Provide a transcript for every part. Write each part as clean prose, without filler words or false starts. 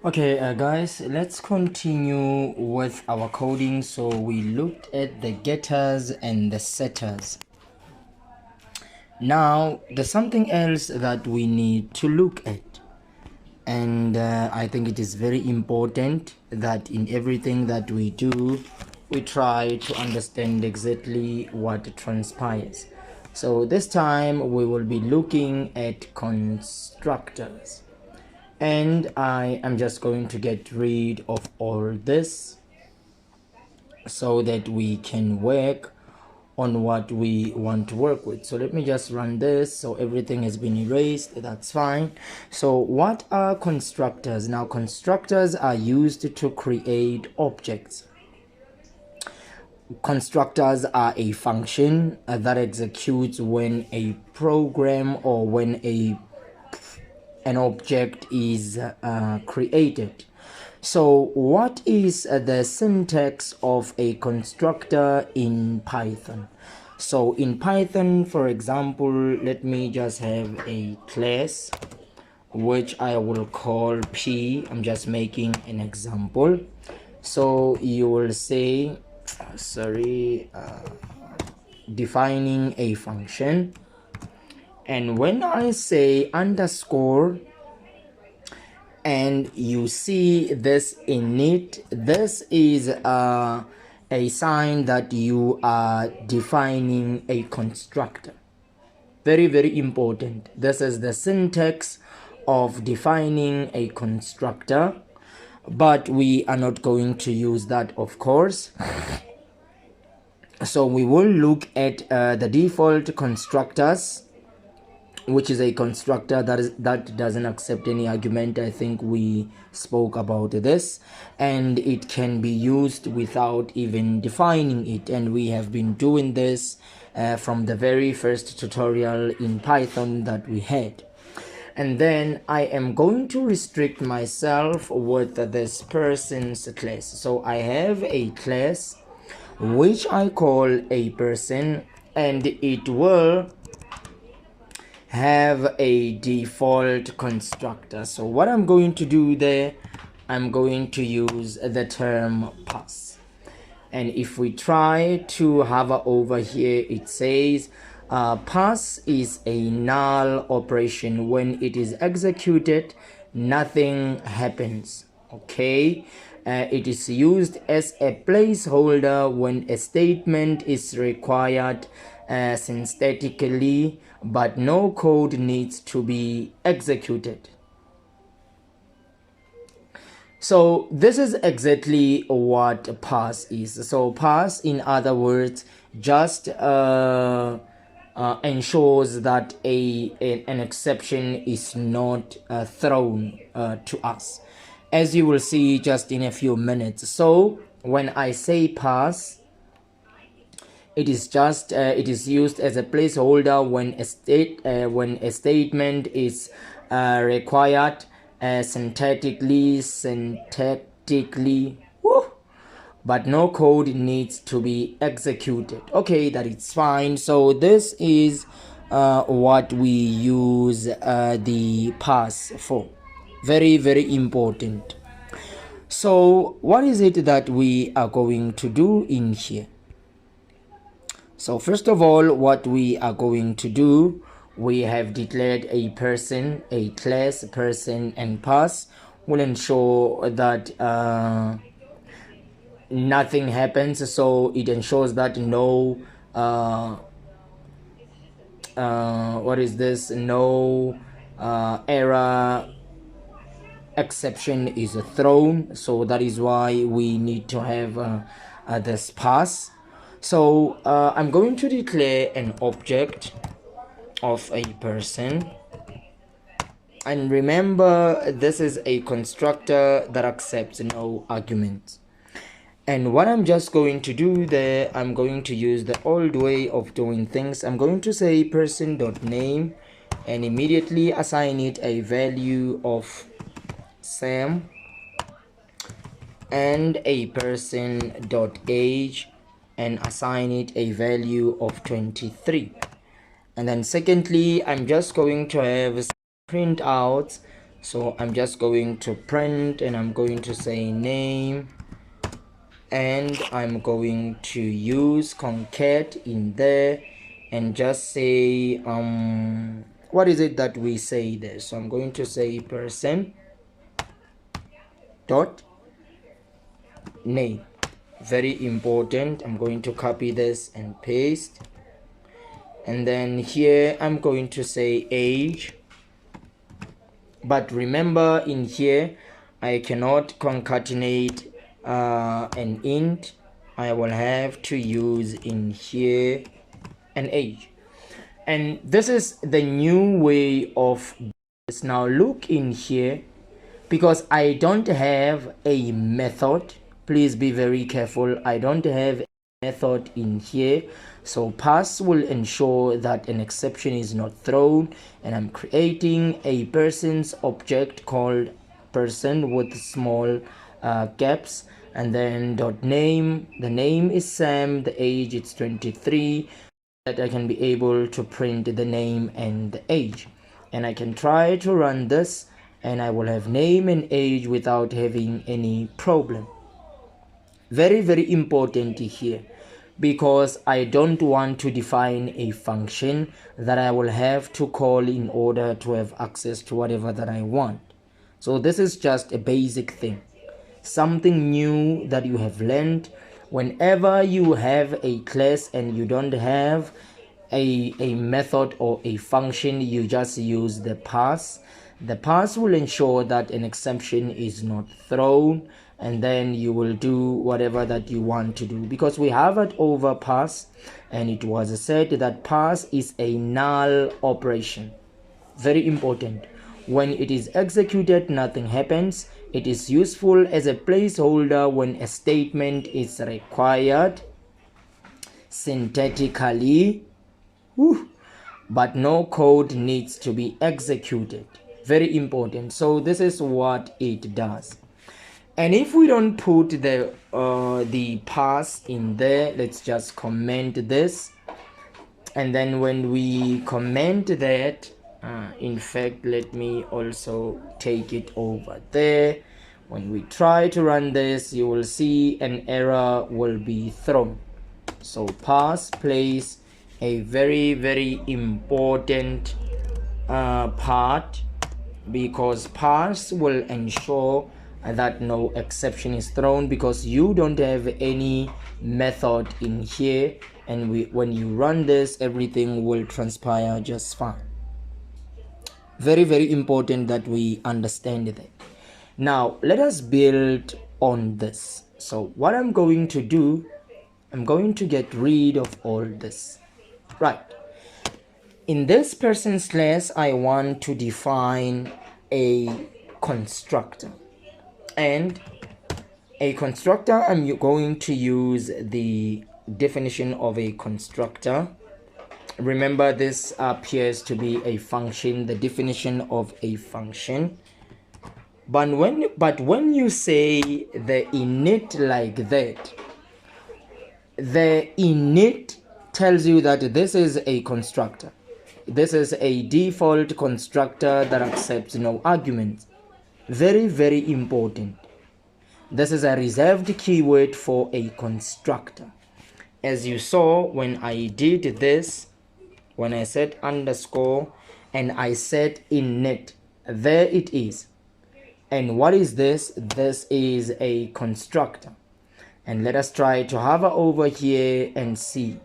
Okay, guys, let's continue with our coding. So we looked at the getters and the setters. Now there's something else that we need to look at, and I think it is very important that in everything that we do, we try to understand exactly what transpires. So this time we will be looking at constructors. And I am just going to get rid of all this so that we can work on what we want to work with. So let me just run this. So everything has been erased. That's fine. So what are constructors? Now constructors are used to create objects. Constructors are a function that executes when a program or when an object is created. So what is the syntax of a constructor in Python? So in Python, for example, let me just have a class which I will call P. I'm just making an example. So you will say defining a function, and when I say underscore and you see this in it, this is a sign that you are defining a constructor. Very, very important. This is the syntax of defining a constructor, but we are not going to use that, of course. So we will look at the default constructors, which is a constructor that doesn't accept any argument. I think we spoke about this, and it can be used without even defining it, and we have been doing this from the very first tutorial in Python that we had. And then I am going to restrict myself with this person's class. So I have a class which I call a person, and it will have a default constructor. So what I'm going to do there, I'm going to use the term pass. And if we try to hover over here, it says pass is a null operation. When it is executed, nothing happens. Okay, it is used as a placeholder when a statement is required synthetically, but no code needs to be executed. So this is exactly what pass is. So pass, in other words, just ensures that an exception is not thrown to us, as you will see just in a few minutes. So when I say pass, it is just it is used as a placeholder when a statement is required synthetically, but no code needs to be executed. Okay, that is fine. So this is what we use the pass for. Very, very important. So what is it that we are going to do in here? So first of all, what we are going to do, we have declared a person, a class, person, and pass. Will ensure that nothing happens. So it ensures that no no error exception is thrown. So that is why we need to have this pass. So I'm going to declare an object of a person, and remember, this is a constructor that accepts no arguments. And what I'm just going to do there, I'm going to use the old way of doing things. I'm going to say person.name and immediately assign it a value of Sam, and a person.age and assign it a value of 23. And then secondly, I'm just going to have print out So I'm just going to print and I'm going to say name, and I'm going to use concat in there and just say what is it that we say there. So I'm going to say person dot name. Very important. I'm going to copy this and paste, and then here I'm going to say age, but remember in here I cannot concatenate an int. I will have to use in here an age, and this is the new way of this. Now look in here, because I don't have a method. Please be very careful. I don't have a method in here, so pass will ensure that an exception is not thrown, and I'm creating a person's object called person with small caps, and then dot name. The name is Sam, the age is 23, that I can be able to print the name and the age, and I can try to run this and I will have name and age without having any problem. Very, very important here, because I don't want to define a function that I will have to call in order to have access to whatever that I want. So this is just a basic thing, something new that you have learned. Whenever you have a class and you don't have a method or a function, you just use the pass. The pass will ensure that an exception is not thrown, and then you will do whatever that you want to do, because we have it over pass, and it was said that pass is a null operation. Very important. When it is executed, nothing happens. It is useful as a placeholder when a statement is required syntactically, but no code needs to be executed. Very important. So this is what it does. And if we don't put the pass in there, let's just comment this, and then when we comment that, in fact, let me also take it over there. When we try to run this, you will see an error will be thrown. So pass plays a very, very important part, because pass will ensure that no exception is thrown, because you don't have any method in here, and when you run this, everything will transpire just fine. Very, very important that we understand that. Now let us build on this. So what I'm going to do, I'm going to get rid of all this. Right, in this person's class I want to define a constructor, and a constructor, I'm going to use the definition of a constructor. Remember, this appears to be a function, the definition of a function. But when you say the init like that, the init tells you that this is a constructor. This is a default constructor that accepts no arguments. Very, very important. This is a reserved keyword for a constructor. As you saw when I did this, when I said underscore and I said init, there it is. And what is this? This is a constructor. And let us try to hover over here and see.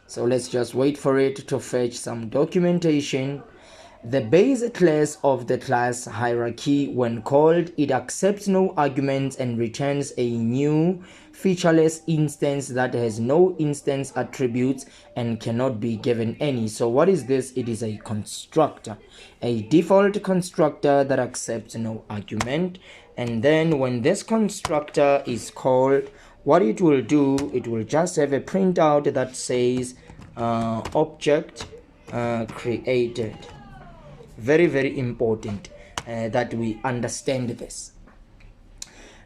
So let's just wait for it to fetch some documentation. The base class of the class hierarchy, when called, it accepts no arguments and returns a new featureless instance that has no instance attributes and cannot be given any. So what is this? It is a constructor, a default constructor that accepts no argument. And then when this constructor is called, what it will do, it will just have a printout that says object created. Very, very important that we understand this.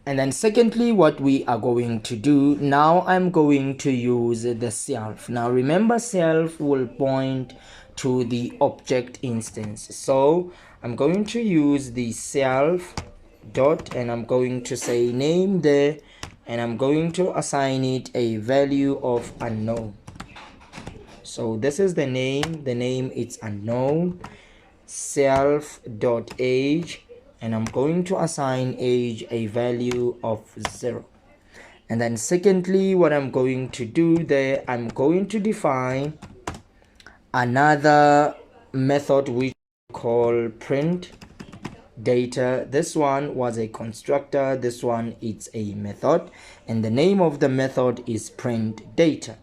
And then secondly, what we are going to do now, I'm going to use the self. Now remember, self will point to the object instance. So I'm going to use the self dot, and I'm going to say name there, and I'm going to assign it a value of unknown. So this is the name it's unknown, self dot age, and I'm going to assign age a value of 0. And then secondly, what I'm going to do there, I'm going to define another method which we call print data. This one was a constructor, this one it's a method, and the name of the method is print data.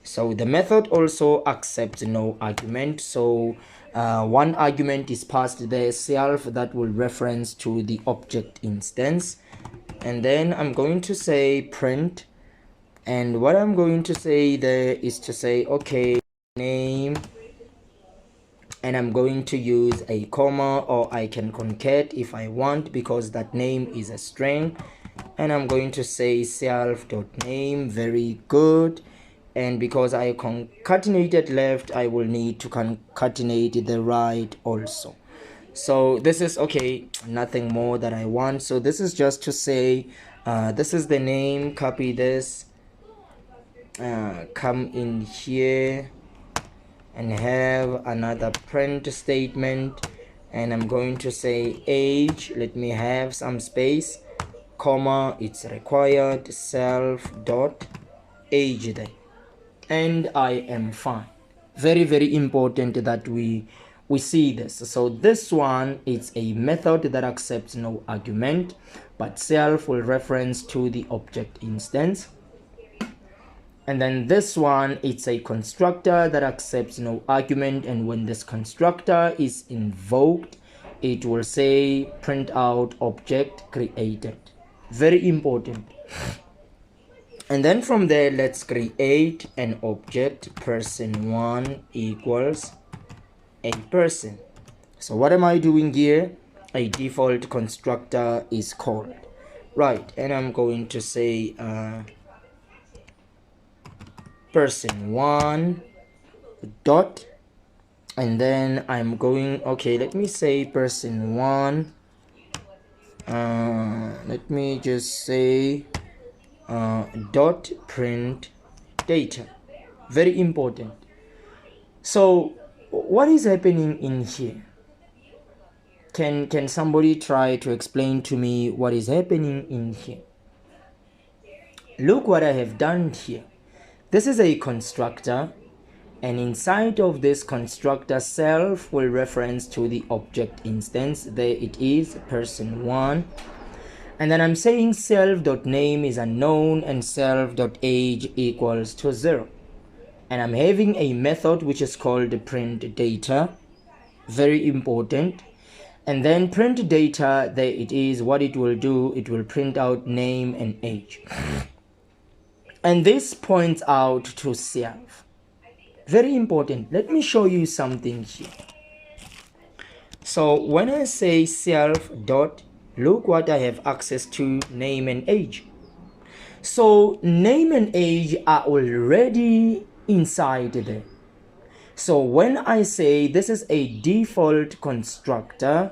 So the method also accepts no argument. So one argument is passed there, self, that will reference to the object instance. And then I'm going to say print, and what I'm going to say there is to say okay, name, and I'm going to use a comma, or I can concat if I want, because that name is a string. And I'm going to say self.name. Very good. And because I concatenated left, I will need to concatenate the right also. So this is okay, nothing more that I want. So this is just to say this is the name, copy this, come in here and have another print statement, and I'm going to say age, let me have some space, comma, it's required, self dot age there, and I am fine. Very, very important that we see this. So this one is a method that accepts no argument, but self will reference to the object instance. And then this one, it's a constructor that accepts no argument, and when this constructor is invoked, it will say print out object created. Very important. And then from there, let's create an object, person1 equals a person. So what am I doing here? A default constructor is called, right? And I'm going to say person1 dot, and then I'm going, okay, let me say person1, let me just say dot print data. Very important. So what is happening in here? Can somebody try to explain to me what is happening in here? Look what I have done here. This is a constructor, and inside of this constructor, self will reference to the object instance. There it is, person1. And then I'm saying self.name is unknown and self.age equals to 0. And I'm having a method which is called print data. Very important. And then print data, there it is. What it will do, it will print out name and age. And this points out to self. Very important. Let me show you something here. So when I say self dot, look what I have access to, name and age. So name and age are already inside there. So when I say this is a default constructor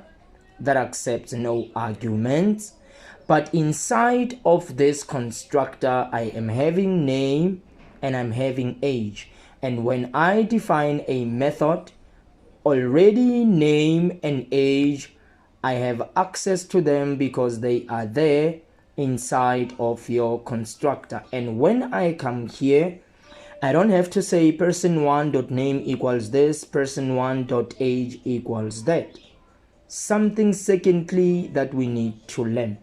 that accepts no arguments, but inside of this constructor I am having name and I'm having age. And when I define a method, already name and age, I have access to them because they are there inside of your constructor. And when I come here, I don't have to say person1.name equals this, person1.age equals that. Something secondly that we need to learn.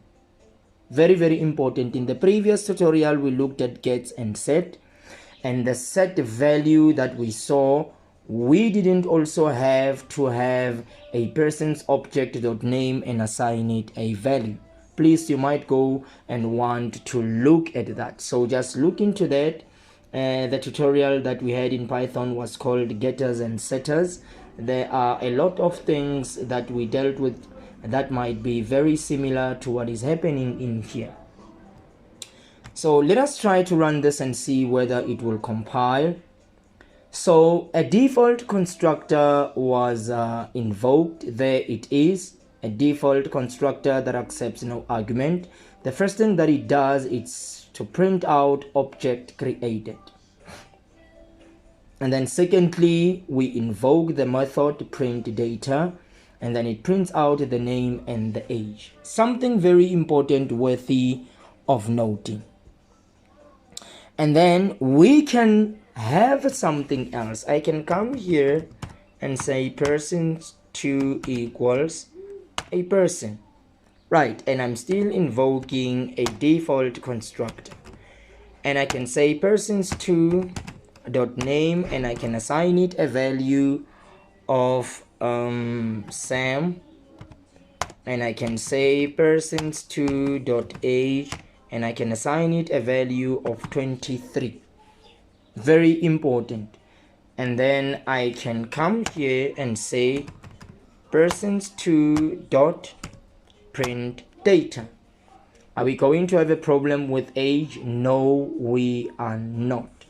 Very, very important. In the previous tutorial, we looked at gets and set. And the set value that we saw, we didn't also have to have a person's object.name and assign it a value. Please, you might go and want to look at that. So just look into that. The tutorial that we had in Python was called getters and setters. There are a lot of things that we dealt with that might be very similar to what is happening in here. So let us try to run this and see whether it will compile. So a default constructor was invoked. There it is, a default constructor that accepts no argument. The first thing that it does is to print out object created. And then secondly, we invoke the method print data, and then it prints out the name and the age. Something very important worthy of noting. And then we can have something else. I can come here and say person2 equals a person, right? And I'm still invoking a default constructor, and I can say persons2 dot name, and I can assign it a value of Sam, and I can say persons2 dot age, and I can assign it a value of 23. Very important. And then I can come here and say persons2 dot print data. Are we going to have a problem with age? No, we are not,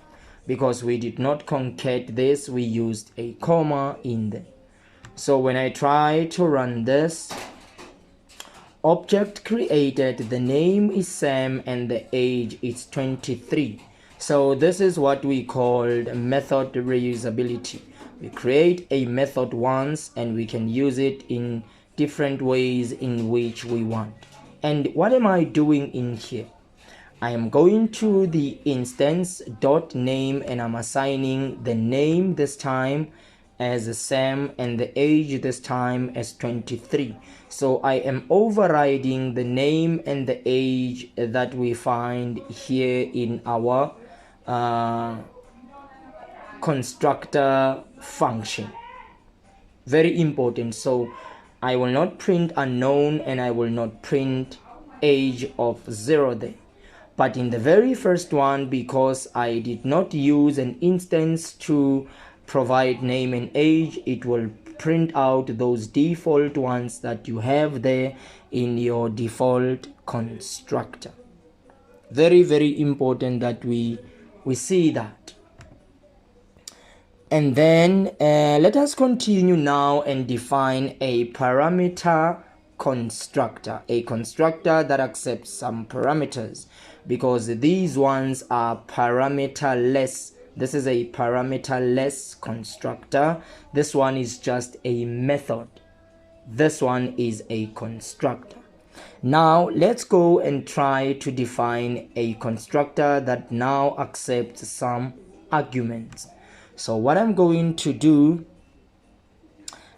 because we did not concat this. We used a comma in there. So when I try to run this, object created, the name is Sam and the age is 23. So this is what we called method reusability. We create a method once and we can use it in different ways in which we want. And what am I doing in here? I am going to the instance dot name, and I'm assigning the name this time as Sam and the age this time as 23. So I am overriding the name and the age that we find here in our constructor function. Very important. So I will not print unknown, and I will not print age of 0 there. But in the very first one, because I did not use an instance to provide name and age, it will print out those default ones that you have there in your default constructor. Very, very important that we see that. And then let us continue now and define a parameter constructor, a constructor that accepts some parameters, because these ones are parameterless. This is a parameterless constructor. This one is just a method. This one is a constructor. Now let's go and try to define a constructor that now accepts some arguments. So what I'm going to do,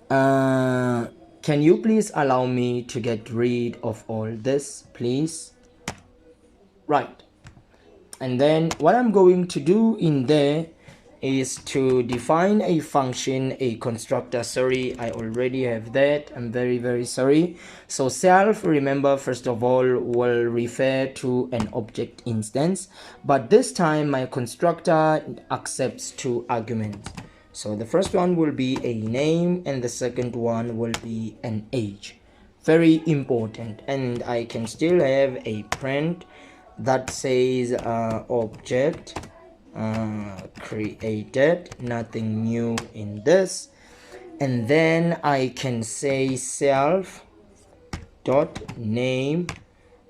can you please allow me to get rid of all this, please? Right. And then what I'm going to do in there is to define a function, a constructor. Sorry, I already have that. I'm very, very sorry. So self, remember, first of all, will refer to an object instance, but this time my constructor accepts two arguments. So the first one will be a name and the second one will be an age. Very important. And I can still have a print that says object created, nothing new in this. And then I can say self dot name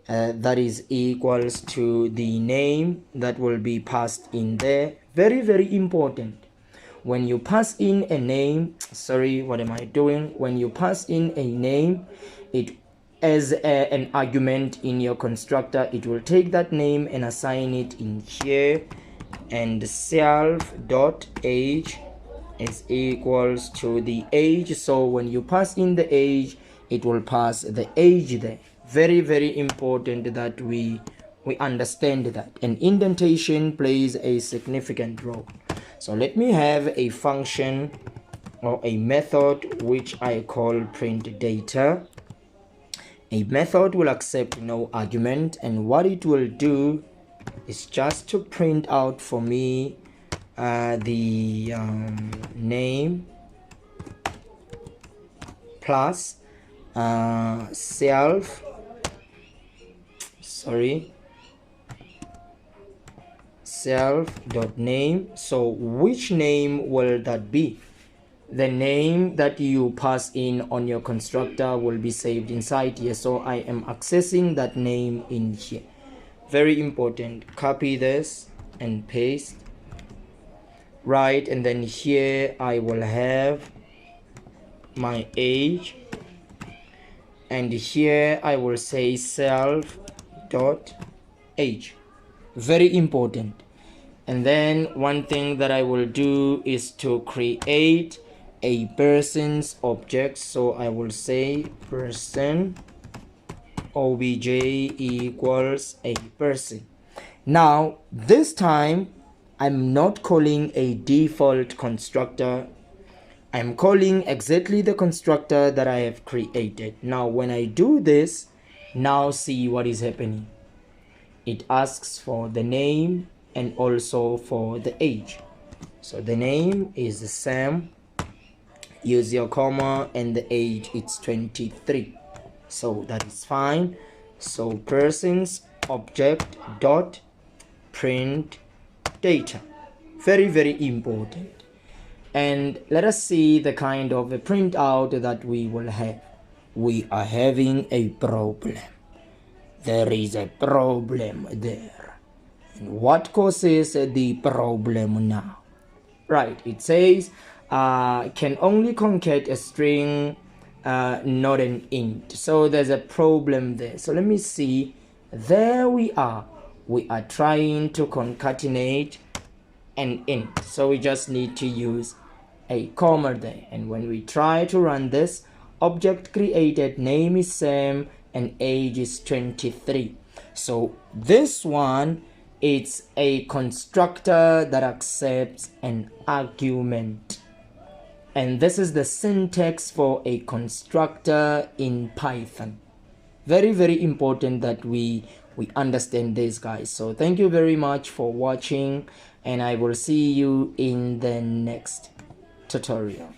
that is equals to the name that will be passed in there. Very, very important. When you pass in a name, sorry, what am I doing? When you pass in a name, it as an argument in your constructor, it will take that name and assign it in here, and self dot age is equals to the age. So when you pass in the age, it will pass the age there. Very, very important that we understand that, and indentation plays a significant role. So let me have a function or a method which I call print data. A method will accept no argument, and what it will do is just to print out for me the name plus self self.name. So which name will that be? The name that you pass in on your constructor will be saved inside here. So I am accessing that name in here. Very important. Copy this and paste. Right, and then here I will have my age, and here I will say self.age. Very important. And then one thing that I will do is to create a person's object. So I will say person obj equals a person. Now this time I'm not calling a default constructor. I'm calling exactly the constructor that I have created. Now when I do this, now see what is happening. It asks for the name and also for the age. So the name is Sam, use your comma, and the age it's 23. So that is fine. So persons object dot print data. Very important. And let us see the kind of a printout that we will have. We are having a problem. There is a problem there. And what causes the problem now? Right, it says can only concat a string, not an int. So there's a problem there. So let me see. There we are. We are trying to concatenate an int. So we just need to use a comma there. And when we try to run this, object created, name is Sam and age is 23. So this one, it's a constructor that accepts an argument. And this is the syntax for a constructor in Python. Very important that we understand this, guys. So thank you very much for watching, and I will see you in the next tutorial.